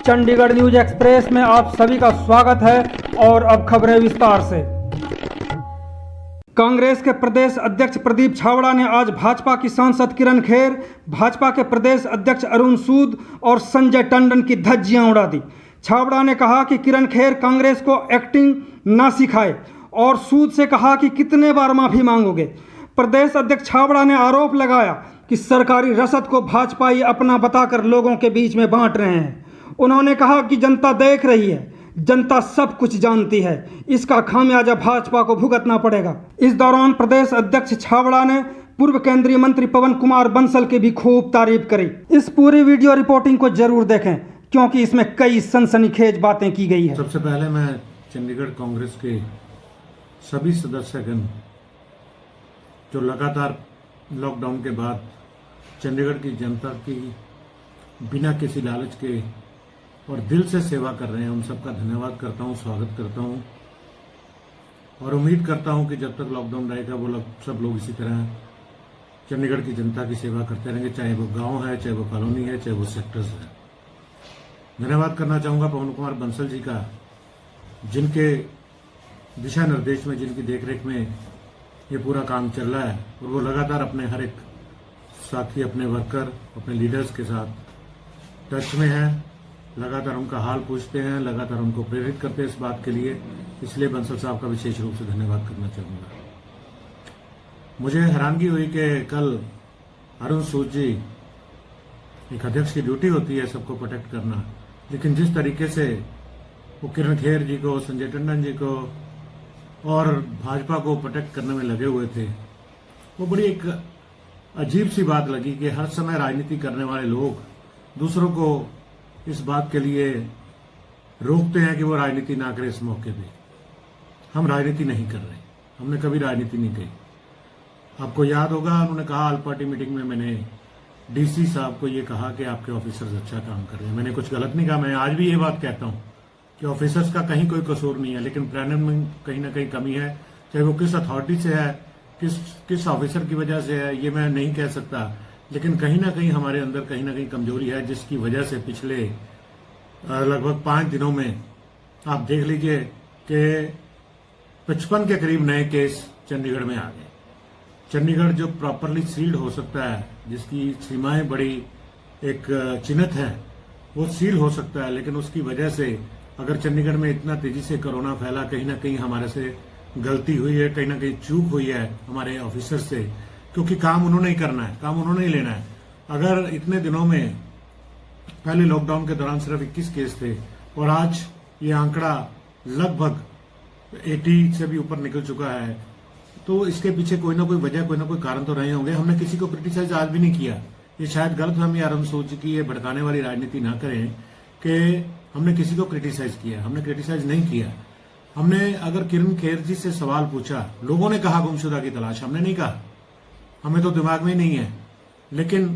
Chandigarh news express में आप सभी का स्वागत है और अब खबरें विस्तार से। कांग्रेस के प्रदेश अध्यक्ष प्रदीप छाबड़ा ने आज भाजपा की सांसद किरण खेर, भाजपा के प्रदेश अध्यक्ष अरुण सूद और संजय टंडन की धज्जियां उड़ा दी। छाबड़ा ने कहा कि किरण खेर कांग्रेस को एक्टिंग ना सिखाए और सूद से कहा कि कितने बार माफी मांगोगे। प्रदेश अध्यक्ष छाबड़ा ने आरोप लगाया कि सरकारी रसद को भाजपाई अपना बताकर लोगों के बीच में बांट रहे हैं। उन्होंने कहा कि जनता देख रही है, जनता सब कुछ जानती है, इसका खामियाजा भाजपा को भुगतना पड़ेगा। इस दौरान प्रदेश अध्यक्ष छाबड़ा ने पूर्व केंद्रीय मंत्री पवन कुमार बंसल की भी खूब तारीफ करी। इस पूरी वीडियो रिपोर्टिंग को जरूर देखें क्योंकि इसमें कई सनसनीखेज बातें की गई है। सबसे पहले मैं चंडीगढ़ कांग्रेस के सभी सदस्यगण जो लगातार लॉकडाउन के बाद चंडीगढ़ की जनता की बिना किसी लालच के और दिल से सेवा कर रहे हैं, उन सबका धन्यवाद करता हूं, स्वागत करता हूं और उम्मीद करता हूं कि जब तक लॉकडाउन रहेगा वो सब लोग इसी तरह चंडीगढ़ की जनता की सेवा करते रहेंगे, चाहे वो गांव है, चाहे वो कॉलोनी है, चाहे वो सेक्टर्स है। धन्यवाद करना चाहूंगा पवन कुमार बंसल जी का, जिनके दिशा निर्देश में, जिनकी देखरेख में ये पूरा काम चल रहा है और वो लगातार अपने हर एक साथी, अपने वर्कर, अपने लीडर्स के साथ टच में है, लगातार उनका हाल पूछते हैं, लगातार उनको प्रेरित करते हैं इस बात के लिए। इसलिए बंसल साहब का विशेष रूप से धन्यवाद करना चाहूंगा। मुझे हैरानगी हुई कि कल अरुण सूद जी, एक अध्यक्ष की ड्यूटी होती है सबको प्रोटेक्ट करना, लेकिन जिस तरीके से वो किरण खेर जी को, संजय टंडन जी को और भाजपा को प्रोटेक्ट करने में लगे हुए थे, वो बड़ी एक अजीब सी बात लगी कि हर समय राजनीति करने वाले लोग दूसरों को इस बात के लिए रोकते हैं कि वो राजनीति ना करें। इस मौके पे हम राजनीति नहीं कर रहे, हमने कभी राजनीति नहीं की। आपको याद होगा उन्होंने कहा ऑल पार्टी मीटिंग में, मैंने डीसी साहब को ये कहा कि आपके ऑफिसर्स अच्छा काम कर रहे हैं। मैंने कुछ गलत नहीं कहा, मैं आज भी ये बात कहता हूं कि ऑफिसर्स का कहीं कोई कसूर नहीं है, लेकिन प्लानिंग में कहीं ना कहीं कमी है, चाहे वो किस अथॉरिटी से है, किस ऑफिसर की वजह से है, ये मैं नहीं कह सकता, लेकिन कहीं ना कहीं हमारे अंदर कहीं ना कहीं कमजोरी है, जिसकी वजह से पिछले लगभग 5 दिनों में आप देख लीजिए कि 55 के करीब नए केस चंडीगढ़ में आ गए। चंडीगढ़ जो प्रॉपरली सील्ड हो सकता है, जिसकी सीमाएं बड़ी एक चिन्हित है, वो सील हो सकता है, लेकिन उसकी वजह से अगर चंडीगढ़ में इतना तेजी से कोरोना फैला, कहीं ना कहीं हमारे से गलती हुई है, कहीं ना कहीं चूक हुई है हमारे ऑफिसर से, क्योंकि काम उन्होंने ही करना है, काम उन्होंने ही लेना है। अगर इतने दिनों में पहले लॉकडाउन के दौरान सिर्फ 21 केस थे और आज ये आंकड़ा लगभग 80 से भी ऊपर निकल चुका है, तो इसके पीछे कोई ना कोई वजह, कोई ना कोई कारण तो रहे होंगे। हमने किसी को क्रिटिसाइज आज भी नहीं किया। ये शायद गलत हम अरुण सूद की ये भड़काने वाली राजनीति ना करें कि हमने किसी को क्रिटिसाइज किया, हमने क्रिटिसाइज नहीं किया। हमने अगर किरण खेर जी से सवाल पूछा, लोगों ने कहा गुमशुदा की तलाश, हमने नहीं कहा, हमें तो दिमाग में ही नहीं है। लेकिन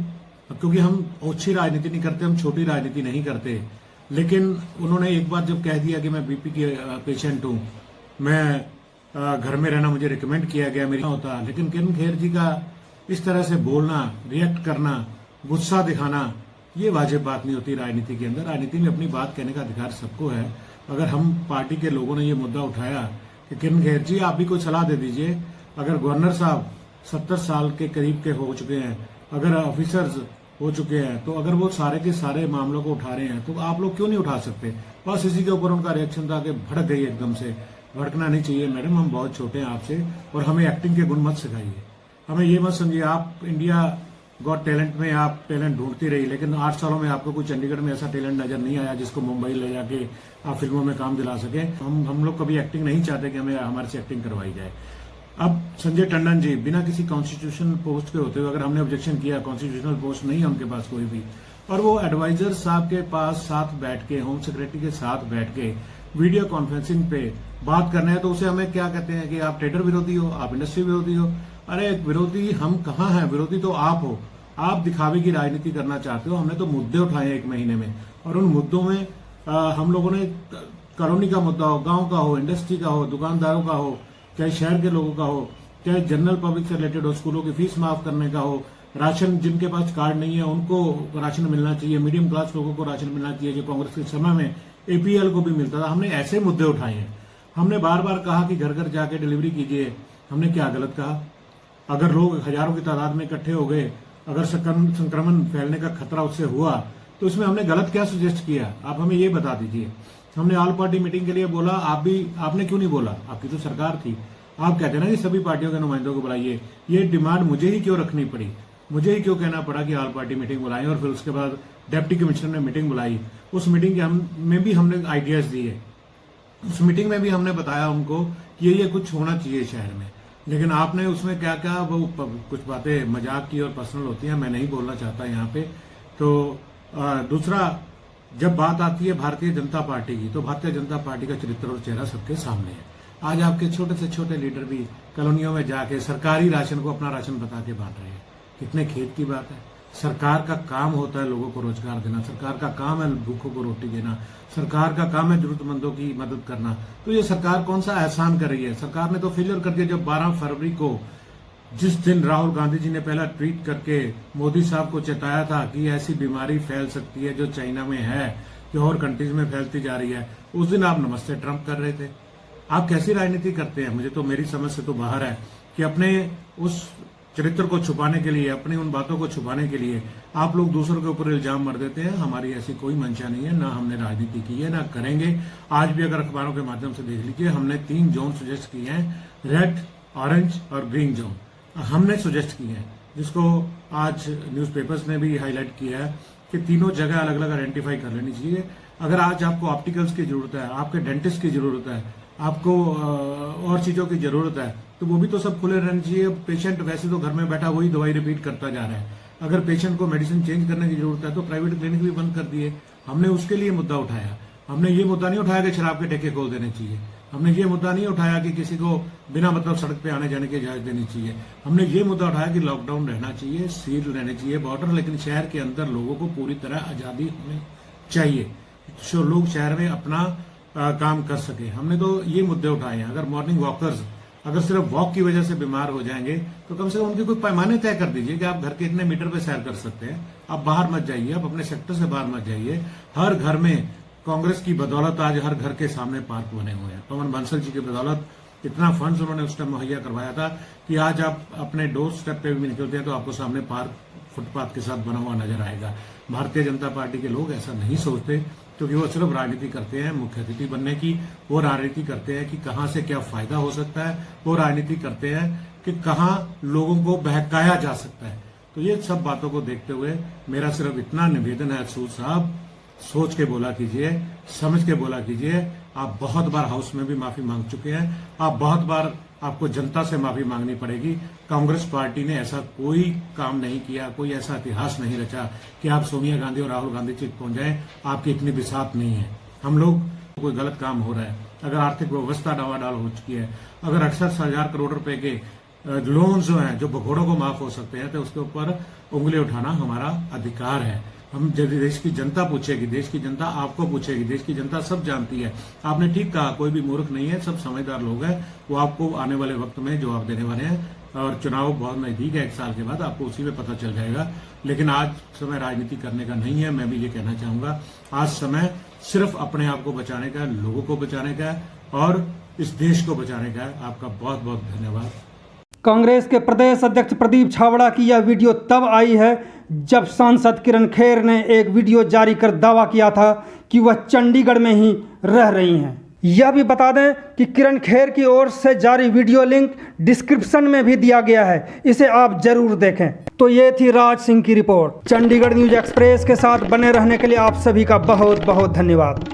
क्योंकि हम ओछी राजनीति नहीं करते, हम छोटी राजनीति नहीं करते, लेकिन उन्होंने एक बार जब कह दिया कि मैं बीपी के पेशेंट हूं, मैं घर में रहना मुझे रिकमेंड किया गया, मेरी होता, लेकिन किरण खेर जी का इस तरह से बोलना, रिएक्ट करना, गुस्सा दिखाना, ये वाजिब बात नहीं होती राजनीति के अंदर। राजनीति में अपनी बात कहने का अधिकार सबको है। अगर हम पार्टी के लोगों ने ये मुद्दा उठाया कि किरण खेर जी आप भी कोई सलाह दे दीजिए, अगर गवर्नर साहब 70 साल के करीब के हो चुके हैं, अगर ऑफिसर्स हो चुके हैं, तो अगर वो सारे के सारे मामलों को उठा रहे हैं तो आप लोग क्यों नहीं उठा सकते? बस इसी के ऊपर उनका रिएक्शन था कि भड़क गई एकदम से। भड़कना नहीं चाहिए मैडम, हम बहुत छोटे हैं आपसे और हमें एक्टिंग के गुण मत सिखाइए। हमें ये मत समझिए आप इंडिया गॉट टैलेंट में आप टैलेंट ढूंढती रही, लेकिन 8 सालों में आपको कोई चंडीगढ़ में ऐसा टैलेंट नजर नहीं आया जिसको मुंबई ले जाके आप फिल्मों में काम दिला सके। हम लोग कभी एक्टिंग नहीं चाहते कि हमें हमारे से एक्टिंग करवाई जाए। अब संजय टंडन जी बिना किसी कॉन्स्टिट्यूशन पोस्ट के होते हुए, अगर हमने ऑब्जेक्शन किया, कॉन्स्टिट्यूशनल पोस्ट नहीं है उनके पास कोई भी, और वो एडवाइजर साहब के पास साथ बैठ के, होम सेक्रेटरी के साथ बैठ के वीडियो कॉन्फ्रेंसिंग पे बात करना है, तो उसे हमें क्या कहते हैं कि आप ट्रेडर विरोधी हो, आप इंडस्ट्री विरोधी हो। अरे विरोधी हम कहाँ हैं, विरोधी तो आप हो। आप दिखावे की राजनीति करना चाहते हो। हमने तो मुद्दे उठाए 1 महीने में, और उन मुद्दों में हम लोगों ने कॉलोनी का मुद्दा हो, गांव का हो, इंडस्ट्री का हो, दुकानदारों का हो, चाहे शहर के लोगों का हो, चाहे जनरल पब्लिक से रिलेटेड हो, स्कूलों की फीस माफ करने का हो, राशन जिनके पास कार्ड नहीं है उनको राशन मिलना चाहिए, मीडियम क्लास लोगों को राशन मिलना चाहिए, जो कांग्रेस के समय में एपीएल को भी मिलता था। हमने ऐसे मुद्दे उठाए हैं। हमने बार बार कहा कि घर घर जाके डिलीवरी कीजिए। हमने क्या गलत कहा? अगर लोग हजारों की तादाद में इकट्ठे हो गए, अगर संक्रमण फैलने का खतरा उससे हुआ, तो इसमें हमने गलत क्या सजेस्ट किया? आप हमें ये बता दीजिए। हमने ऑल पार्टी मीटिंग के लिए बोला, आपने क्यों नहीं बोला? आपकी तो सरकार थी। आप कहते ना कि सभी पार्टियों के नुमाइंदों को बुलाइए। ये डिमांड मुझे ही क्यों रखनी पड़ी? मुझे ही क्यों कहना पड़ा कि ऑल पार्टी मीटिंग बुलाएं? और फिर उसके बाद डिप्टी कमिश्नर ने मीटिंग बुलाई। उस मीटिंग के में भी हमने आइडियाज दिए। उस मीटिंग में भी हमने बताया उनको कि ये कुछ होना चाहिए शहर में। लेकिन आपने उसमें क्या क्या वो कुछ बातें मजाक की और पर्सनल होती हैं, मैं नहीं बोलना चाहता यहाँ पे। तो दूसरा, जब बात आती है भारतीय जनता पार्टी की, तो भारतीय जनता पार्टी का चरित्र और चेहरा सबके सामने है। आज आपके छोटे से छोटे लीडर भी कॉलोनियों में जाके सरकारी राशन को अपना राशन बता के बांट रहे हैं। कितने खेत की बात है। सरकार का काम होता है लोगों को रोजगार देना, सरकार का काम है भूखों को रोटी देना, सरकार का काम है जरूरतमंदों की मदद करना। तो ये सरकार कौन सा एहसान कर रही है? सरकार ने तो फेलियर कर दिया। जब 12 फरवरी को, जिस दिन राहुल गांधी जी ने पहला ट्वीट करके मोदी साहब को चेताया था कि ऐसी बीमारी फैल सकती है जो चाइना में है, जो और कंट्रीज में फैलती जा रही है, उस दिन आप नमस्ते ट्रंप कर रहे थे। आप कैसी राजनीति करते हैं? मुझे तो मेरी समझ से तो बाहर है कि अपने उस चरित्र को छुपाने के लिए, अपनी उन बातों को छुपाने के लिए आप लोग दूसरों के ऊपर इल्जाम मर देते हैं। हमारी ऐसी कोई मंशा नहीं है, ना हमने राजनीति की है, ना करेंगे। आज भी अगर अखबारों के माध्यम से देख लीजिए, हमने 3 जोन सुजेस्ट किए हैं, रेड, ऑरेंज और ग्रीन जोन हमने सुजेस्ट किए हैं, जिसको आज न्यूज़पेपर्स ने भी हाईलाइट किया है कि तीनों जगह अलग अलग आइडेंटिफाई कर लेनी चाहिए। अगर आज आपको ऑप्टिकल्स की जरूरत है, आपके डेंटिस्ट की जरूरत है, आपको और चीजों की जरूरत है, तो वो भी तो सब खुले रहने चाहिए। पेशेंट वैसे तो घर में बैठा वही दवाई रिपीट करता जा रहा है। अगर पेशेंट को मेडिसिन चेंज करने की जरूरत है तो प्राइवेट क्लिनिक भी बंद कर दिए। हमने उसके लिए मुद्दा उठाया। हमने ये मुद्दा नहीं उठाया कि शराब के ठेके खोल देने चाहिए। हमने ये मुद्दा नहीं उठाया कि किसी को बिना मतलब सड़क पे आने जाने की इजाजत देनी चाहिए। हमने ये मुद्दा उठाया कि लॉकडाउन रहना चाहिए, सील रहने चाहिए बॉर्डर, लेकिन शहर के अंदर लोगों को पूरी तरह आजादी होनी चाहिए, जो लोग शहर में अपना काम कर सके। हमने तो ये मुद्दे उठाए हैं। अगर मॉर्निंग वॉकर्स अगर सिर्फ वॉक की वजह से बीमार हो जाएंगे तो कम से कम उनके कोई पैमाने तय कर दीजिए कि आप घर के इतने मीटर पे सैर कर सकते हैं। आप बाहर मत जाइए, आप अपने सेक्टर से बाहर मत जाइए। हर घर में कांग्रेस की बदौलत आज हर घर के सामने पार्क बने हुए हैं। पवन बंसल जी की बदौलत इतना फंड्स उन्होंने उस टाइम मुहैया करवाया था कि आज आप अपने डोर स्टेप पे भी निकलते हैं तो आपको सामने पार्क फुटपाथ के साथ बना हुआ नजर आएगा। भारतीय जनता पार्टी के लोग ऐसा नहीं सोचते, क्योंकि वो सिर्फ राजनीति करते हैं मुख्य अतिथि बनने की। वो राजनीति करते हैं कि कहां से क्या फायदा हो सकता है। वो राजनीति करते हैं कि कहां लोगों को बहकाया जा सकता है। तो ये सब बातों को देखते हुए मेरा सिर्फ इतना निवेदन है, सूद साहब, सोच के बोला कीजिए, समझ के बोला कीजिए। आप बहुत बार हाउस में भी माफी मांग चुके हैं। आप बहुत बार आपको जनता से माफी मांगनी पड़ेगी। कांग्रेस पार्टी ने ऐसा कोई काम नहीं किया, कोई ऐसा इतिहास नहीं रचा कि आप सोनिया गांधी और राहुल गांधी तक पहुंच जाएं। आपकी इतनी बिसात नहीं है। हम लोग कोई गलत काम हो रहा है, अगर आर्थिक व्यवस्था डावाडाल हो चुकी है, अगर 68,000 करोड़ रुपए के लोन जो हैं जो भगोड़ों को माफ हो सकते हैं, तो उसके ऊपर उंगली उठाना हमारा अधिकार है। हम देश की जनता पूछेगी, देश की जनता आपको पूछेगी, देश की जनता सब जानती है। आपने ठीक कहा, कोई भी मूर्ख नहीं है, सब समझदार लोग हैं। वो आपको आने वाले वक्त में जवाब देने वाले हैं। और चुनाव बहुत नजदीक है, 1 साल के बाद आपको उसी में पता चल जाएगा। लेकिन आज समय राजनीति करने का नहीं है। मैं भी ये कहना चाहूंगा, आज समय सिर्फ अपने आप को बचाने का, लोगों को बचाने का और इस देश को बचाने का है। आपका बहुत बहुत धन्यवाद। कांग्रेस के प्रदेश अध्यक्ष प्रदीप छाबड़ा की यह वीडियो तब आई है जब सांसद किरण खेर ने एक वीडियो जारी कर दावा किया था कि वह चंडीगढ़ में ही रह रही हैं। यह भी बता दें कि किरण खेर की ओर से जारी वीडियो लिंक डिस्क्रिप्शन में भी दिया गया है, इसे आप जरूर देखें। तो ये थी राज सिंह की रिपोर्ट। चंडीगढ़ न्यूज एक्सप्रेस के साथ बने रहने के लिए आप सभी का बहुत बहुत धन्यवाद।